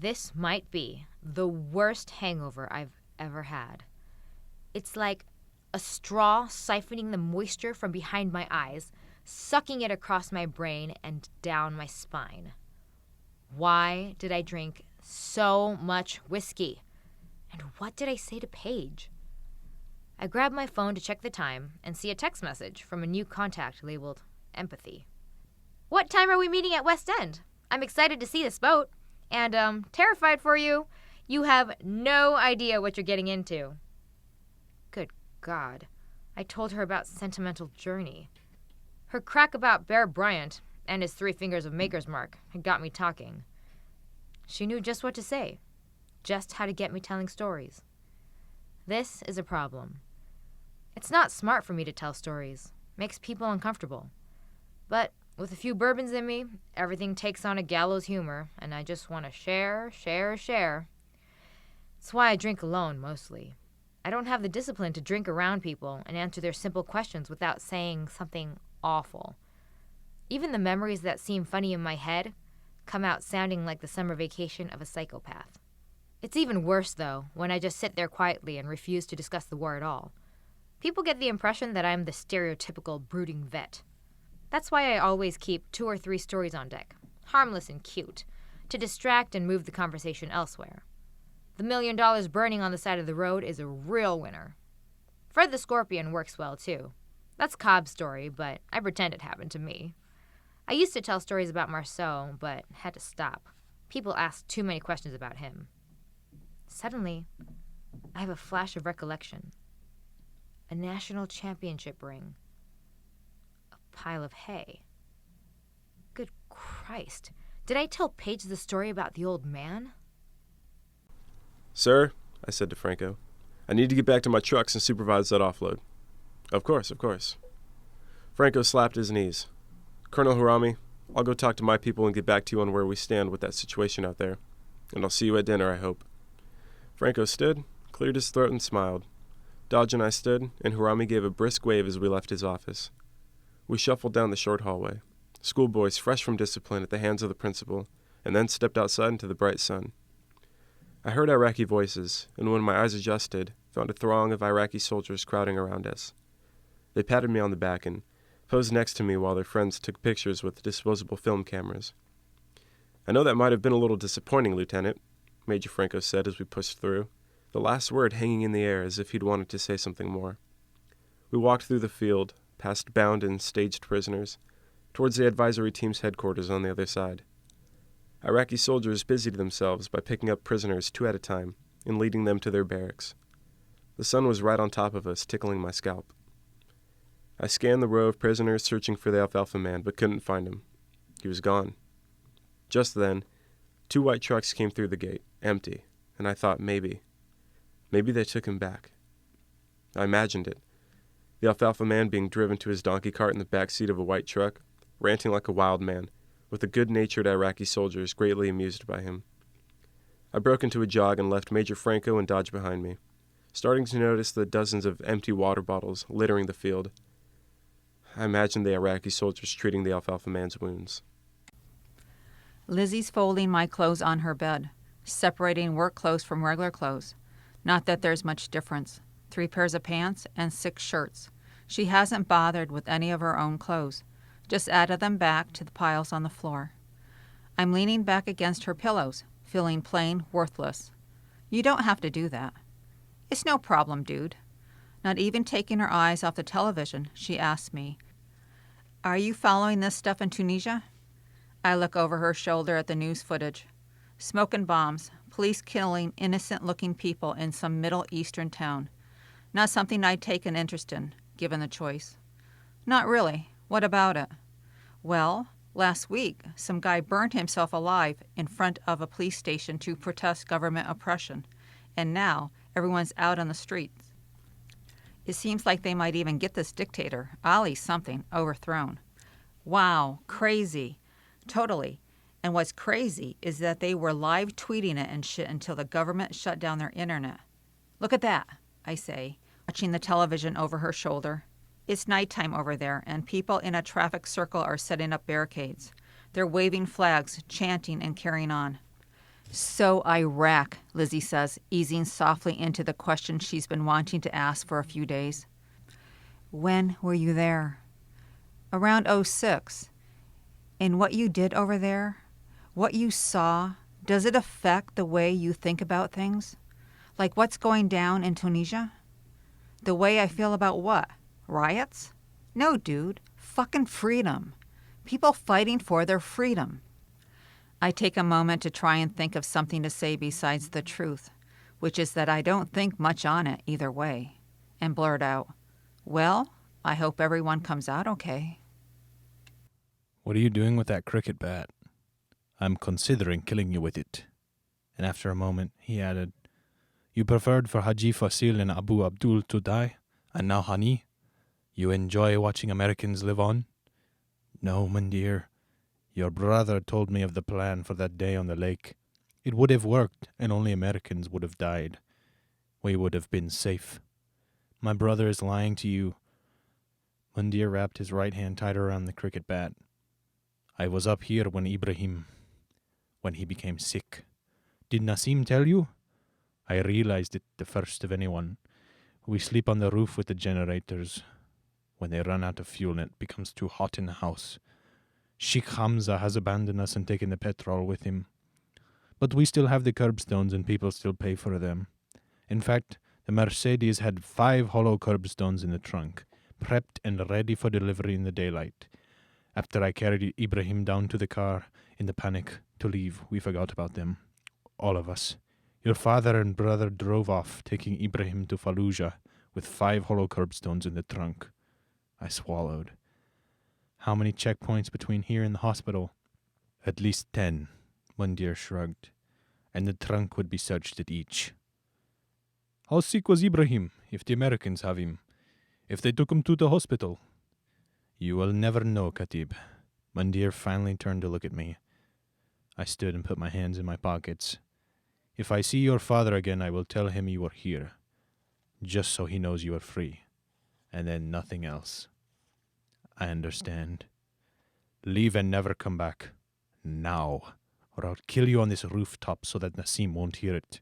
This might be the worst hangover I've ever had. It's like a straw siphoning the moisture from behind my eyes, sucking it across my brain and down my spine. Why did I drink so much whiskey? And what did I say to Paige? I grab my phone to check the time and see a text message from a new contact labeled Empathy. What time are we meeting at West End? I'm excited to see this boat. And, terrified for you. You have no idea what you're getting into. Good God. I told her about Sentimental Journey. Her crack about Bear Bryant and his 3 fingers of Maker's Mark had got me talking. She knew just what to say. Just how to get me telling stories. This is a problem. It's not smart for me to tell stories. Makes people uncomfortable. But with a few bourbons in me, everything takes on a gallows humor, and I just want to share. That's why I drink alone, mostly. I don't have the discipline to drink around people and answer their simple questions without saying something awful. Even the memories that seem funny in my head come out sounding like the summer vacation of a psychopath. It's even worse, though, when I just sit there quietly and refuse to discuss the war at all. People get the impression that I'm the stereotypical brooding vet. That's why I always keep 2 or 3 stories on deck, harmless and cute, to distract and move the conversation elsewhere. The $1 million burning on the side of the road is a real winner. Fred the Scorpion works well, too. That's Cobb's story, but I pretend it happened to me. I used to tell stories about Marceau, but had to stop. People asked too many questions about him. Suddenly, I have a flash of recollection. A national championship ring. A pile of hay. Good Christ. Did I tell Paige the story about the old man? Sir, I said to Franco, I need to get back to my trucks and supervise that offload. Of course. Franco slapped his knees. Colonel Harami, I'll go talk to my people and get back to you on where we stand with that situation out there. And I'll see you at dinner, I hope. Franco stood, cleared his throat, and smiled. Dodge and I stood, and Harami gave a brisk wave as we left his office. We shuffled down the short hallway, schoolboys fresh from discipline at the hands of the principal, and then stepped outside into the bright sun. I heard Iraqi voices, and when my eyes adjusted, found a throng of Iraqi soldiers crowding around us. They patted me on the back and posed next to me while their friends took pictures with disposable film cameras. I know that might have been a little disappointing, Lieutenant, Major Franco said as we pushed through, the last word hanging in the air as if he'd wanted to say something more. We walked through the field, past bound and staged prisoners, towards the advisory team's headquarters on the other side. Iraqi soldiers busied themselves by picking up prisoners 2 at a time and leading them to their barracks. The sun was right on top of us, tickling my scalp. I scanned the row of prisoners searching for the alfalfa man, but couldn't find him. He was gone. Just then, 2 white trucks came through the gate, empty, and I thought maybe they took him back. I imagined it. The alfalfa man being driven to his donkey cart in the back seat of a white truck, ranting like a wild man, with the good-natured Iraqi soldiers greatly amused by him. I broke into a jog and left Major Franco and Dodge behind me, starting to notice the dozens of empty water bottles littering the field. I imagined the Iraqi soldiers treating the alfalfa man's wounds. Lizzie's folding my clothes on her bed, separating work clothes from regular clothes. Not that there's much difference. 3 pairs of pants and 6 shirts. She hasn't bothered with any of her own clothes, just added them back to the piles on the floor. I'm leaning back against her pillows, feeling plain worthless. You don't have to do that. It's no problem, dude. Not even taking her eyes off the television, she asks me, Are you following this stuff in Tunisia? I look over her shoulder at the news footage. Smoke and bombs, police killing innocent-looking people in some Middle Eastern town. Not something I'd take an interest in, given the choice. Not really. What about it? Well, last week, some guy burned himself alive in front of a police station to protest government oppression, and now everyone's out on the streets. It seems like they might even get this dictator, Ali something, overthrown. Wow, crazy. Totally. And what's crazy is that they were live tweeting it and shit until the government shut down their internet. Look at that, I say, watching the television over her shoulder. It's nighttime over there, and people in a traffic circle are setting up barricades. They're waving flags, chanting, and carrying on. So Iraq, Lizzie says, easing softly into the question she's been wanting to ask for a few days. When were you there? Around '06. And what you did over there, what you saw, does it affect the way you think about things? Like what's going down in Tunisia? The way I feel about what? Riots? No, dude. Fucking freedom. People fighting for their freedom. I take a moment to try and think of something to say besides the truth, which is that I don't think much on it either way, and blurt out, well, I hope everyone comes out okay. What are you doing with that cricket bat? I'm considering killing you with it. And after a moment, he added, You preferred for Haji Fasil and Abu Abdul to die, and now Hani? You enjoy watching Americans live on? No, my dear. Your brother told me of the plan for that day on the lake. It would have worked, and only Americans would have died. We would have been safe. My brother is lying to you. Mundir wrapped his right hand tighter around the cricket bat. I was up here when he became sick. Did Nassim tell you? I realized it the first of anyone. We sleep on the roof with the generators. When they run out of fuel and it becomes too hot in the house. Sheikh Hamza has abandoned us and taken the petrol with him. But we still have the curbstones and people still pay for them. In fact, the Mercedes had 5 hollow curbstones in the trunk, prepped and ready for delivery in the daylight. After I carried Ibrahim down to the car, in the panic to leave, we forgot about them. All of us. Your father and brother drove off, taking Ibrahim to Fallujah, with 5 hollow curbstones in the trunk. I swallowed. How many checkpoints between here and the hospital? At least 10, Mundir shrugged, and the trunk would be searched at each. How sick was Ibrahim, if the Americans have him? If they took him to the hospital? You will never know, Khatib. Mundir finally turned to look at me. I stood and put my hands in my pockets. If I see your father again, I will tell him you are here, just so he knows you are free, and then nothing else. I understand. Leave and never come back. Now, or I'll kill you on this rooftop so that Nassim won't hear it.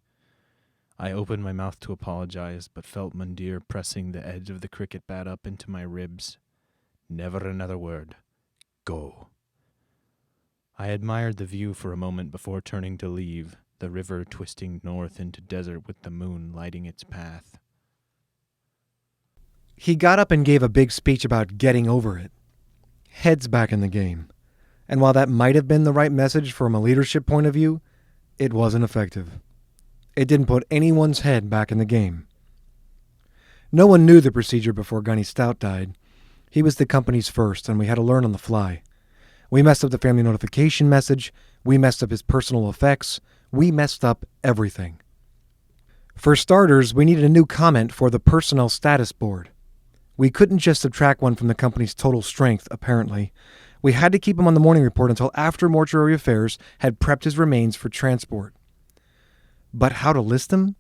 I opened my mouth to apologize, but felt Mundir pressing the edge of the cricket bat up into my ribs. Never another word. Go. I admired the view for a moment before turning to leave, the river twisting north into desert with the moon lighting its path. He got up and gave a big speech about getting over it. Heads back in the game. And while that might have been the right message from a leadership point of view, it wasn't effective. It didn't put anyone's head back in the game. No one knew the procedure before Gunny Stout died. He was the company's first, and we had to learn on the fly. We messed up the family notification message. We messed up his personal effects. We messed up everything. For starters, we needed a new comment for the personnel status board. We couldn't just subtract one from the company's total strength, apparently. We had to keep him on the morning report until after Mortuary Affairs had prepped his remains for transport. But how to list him?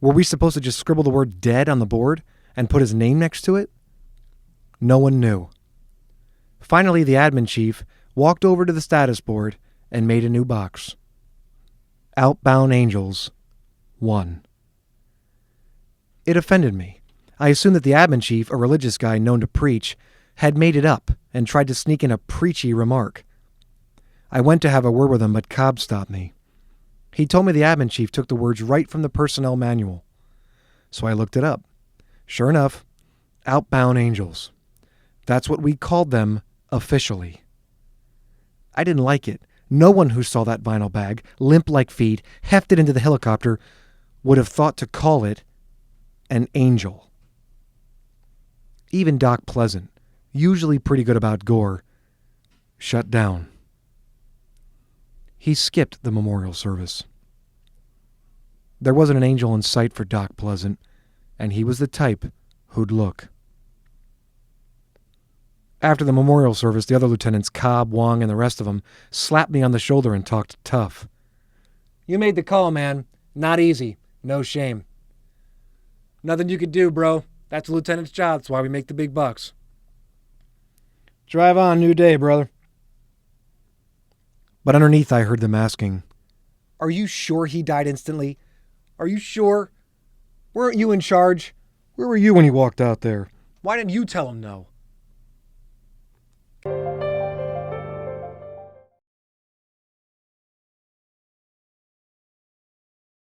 Were we supposed to just scribble the word dead on the board and put his name next to it? No one knew. Finally, the admin chief walked over to the status board and made a new box. Outbound Angels 1. It offended me. I assumed that the admin chief, a religious guy known to preach, had made it up and tried to sneak in a preachy remark. I went to have a word with him, but Cobb stopped me. He told me the admin chief took the words right from the personnel manual. So I looked it up. Sure enough, Outbound Angels. That's what we called them officially. I didn't like it. No one who saw that vinyl bag, limp like feet, hefted into the helicopter, would have thought to call it an angel. Even Doc Pleasant, usually pretty good about gore, shut down. He skipped the memorial service. There wasn't an angel in sight for Doc Pleasant, and he was the type who'd look. After the memorial service, the other lieutenants, Cobb, Wong, and the rest of them, slapped me on the shoulder and talked tough. You made the call, man. Not easy. No shame. Nothing you could do, bro. That's the lieutenant's job. That's why we make the big bucks. Drive on, new day, brother. But underneath I heard them asking, Are you sure he died instantly? Are you sure? Weren't you in charge? Where were you when he walked out there? Why didn't you tell him no?